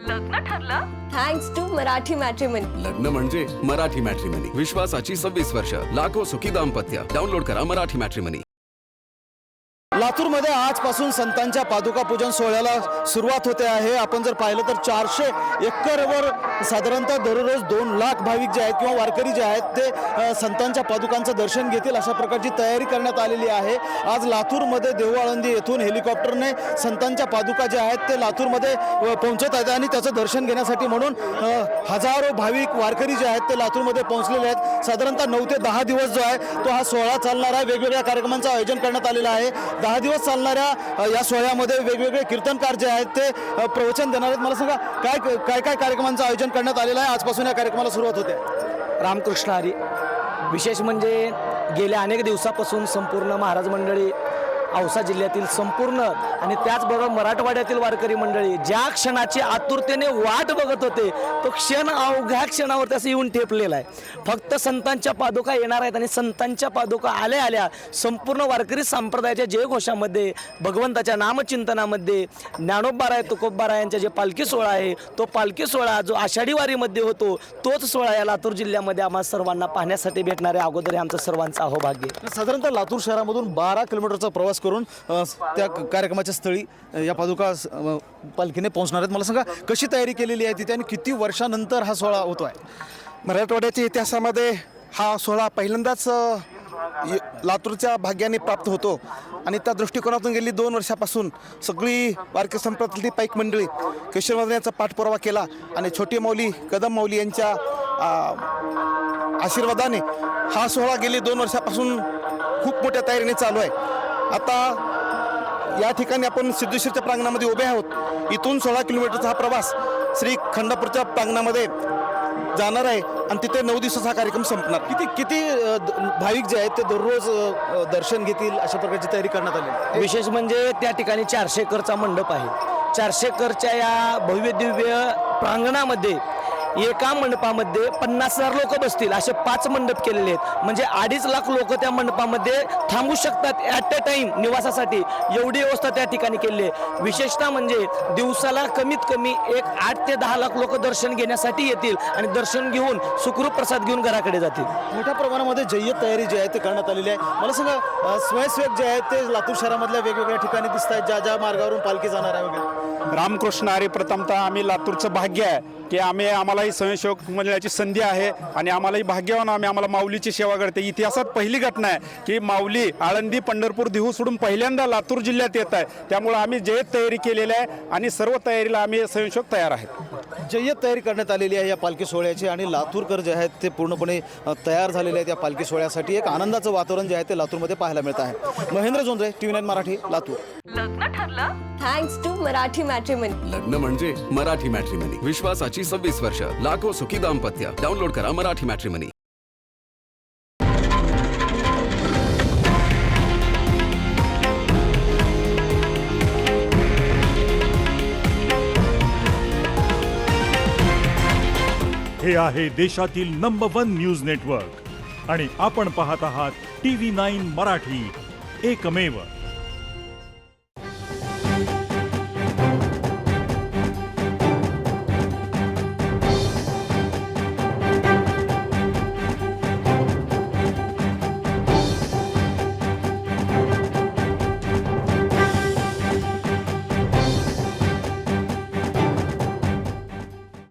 लग्न ठरलं thanks to Marathi matrimony. लग्न म्हणजे मराठी मॅट्रिमनी. विश्वासाची 26 वर्ष. लाखो सुखी दाम्पत्य. डाउनलोड करा मराठी मॅट्रिमनी. लातूरमध्ये आजपासून संतांच्या पादुका पूजन सोहळ्याला सुरुवात होते आहे. आपण जर पाहिलं तर 400 एकरवर साधारणतः दररोज 2 लाख भाविक जे आहेत किंवा वारकरी जे आहेत ते संतांच्या पादुकांचं दर्शन घेतील अशा प्रकारची तयारी करण्यात आलेली आहे. आज लातूरमध्ये देऊळआळंदी येथून हेलिकॉप्टरने संतांच्या पादुका जे आहेत ते लातूरमध्ये पोहोचत आहेत आणि त्याचं दर्शन घेण्यासाठी म्हणून हजारो भाविक वारकरी जे आहेत ते लातूरमध्ये पोहोचलेले आहेत. साधारणतः 9 ते 10 दिवस जो आहे तो हा सोहळा चालणार आहे. वेगवेगळ्या कार्यक्रमांचं आयोजन करण्यात आलेलं आहे. 10 दिवस चालणाऱ्या या सोहळ्यामध्ये वेगवेगळे कीर्तनकार जे आहेत ते प्रवचन देणार आहेत. मला सांगा काय कार्यक्रमांचं आयोजन करण्यात आलेलं आहे. आजपासून या कार्यक्रमाला सुरुवात होते. रामकृष्ण हरी. विशेष म्हणजे गेल्या अनेक दिवसापासून संपूर्ण महाराज मंडळी, औसा जिल्ह्यातील संपूर्ण आणि त्याचबरोबर मराठवाड्यातील वारकरी मंडळी ज्या क्षणाची आतुरतेने वाट बघत होते तो क्षण अवघ्या क्षणावर त्याचं येऊन ठेपलेला आहे. फक्त संतांच्या पादुका येणार आहेत आणि संतांच्या पादुका आल्या आल्या संपूर्ण वारकरी संप्रदायाच्या जयघोषामध्ये, भगवंताच्या नामचिंतनामध्ये, ज्ञानोबाराय तुकोबाराय यांच्या जे पालखी सोहळा आहे तो पालखी सोहळा जो आषाढी वारीमध्ये होतो तोच सोहळा या लातूर जिल्ह्यामध्ये आम्हाला सर्वांना पाहण्यासाठी भेटणारे अगोदर हे आमचं सर्वांचं अहोभाग्य. साधारणतः लातूर शहरामधून 12 किलोमीटरचा प्रवास करून त्या कार्यक्रमाच्या स्थळी या पादुका पालखीने पोहोचणार आहेत. मला सांगा कशी तयारी केलेली आहे तिथे आणि किती वर्षानंतर हा सोहळा होतो आहे? मराठवाड्याच्या इतिहासामध्ये हा सोहळा पहिल्यांदाच लातूरच्या भाग्याने प्राप्त होतो आणि त्या दृष्टिकोनातून गेली 2 वर्षापासून सगळी वारकरी संप्रदायातली पाईक मंडळी केशववर्धन यांचा पाठपुरावा केला आणि छोटी माऊली, कदम माऊली यांच्या आशीर्वादाने हा सोहळा गेली 2 वर्षापासून खूप मोठ्या तयारीने चालू आहे. आता या ठिकाणी आपण सिद्धेश्वरच्या प्रांगणामध्ये उभे आहोत. इथून 16 किलोमीटरचा हा प्रवास श्री खंडापूरच्या प्रांगणामध्ये जाणार आहे आणि तिथे 9 दिवसाचा हा कार्यक्रम संपणार. किती भाविक जे आहेत ते दररोज दर्शन घेतील अशा प्रकारची तयारी करण्यात आली. विशेष म्हणजे त्या ठिकाणी 400 एकरचा मंडप आहे. 400 एकरच्या या भव्य दिव्य प्रांगणामध्ये एका मंडपामध्ये 50,000 लोक बसतील असे 5 मंडप केलेले आहेत. म्हणजे 2.5 लाख लोक त्या मंडपामध्ये थांबू शकतात ॲट अ टाईम निवासासाठी. एवढी व्यवस्था त्या ठिकाणी केलेली आहे. विशेषतः म्हणजे दिवसाला कमीत कमी 8 ते 10 लाख लोक दर्शन घेण्यासाठी येतील आणि दर्शन घेऊन सुखरूप प्रसाद घेऊन घराकडे जातील. मोठ्या प्रमाणामध्ये जय्यत तयारी जी आहे ते करण्यात आलेली आहे. मला सांगा स्वयंसेवक जे आहेत ते लातूर शहरामधल्या वेगवेगळ्या ठिकाणी दिसत आहेत ज्या मार्गावरून पालखी जाणार आहे वगैरे. रामकृष्ण हरी. प्रथमतः आम्ही लातूरचं भाग्य आहे की आम्हालाही स्वयंसेवक मिळण्याची संधी आहे आणि आम्हालाही भाग्यवान आम्हाला माऊलीची सेवा करते. इतिहासात पहिली घटना आहे की माऊली आळंदी, पंढरपूर, देहू सोडून पहिल्यांदा लातूर जिल्ह्यात येत आहे. त्यामुळे आम्ही जय्यत तयारी केलेली आहे आणि सर्व तयारीला आम्ही स्वयंसेवक तयार आहेत. जय्यत तयारी करण्यात आलेली आहे या पालखी सोहळ्याची आणि लातूरकर जे आहेत ते पूर्णपणे तयार झालेले आहेत या पालखी सोहळ्यासाठी. एक आनंदाचं वातावरण जे आहे ते लातूरमध्ये पाहायला मिळत आहे. महेंद्र जोंधळे, TV9 मराठी, लातूर. लग्न ठरलं थँक्स टू मराठी मॅट्रिमनी. लग्न म्हणजे मराठी मॅट्रिमनी. विश्वासाची 26 वर्ष. लाखो सुखी दाम्पत्य. डाउनलोड करा मराठी मॅट्रिमनी. हे आहे देशातील नंबर 1 न्यूज नेटवर्क आणि आपण पाहत आहात TV9 मराठी, एकमेव.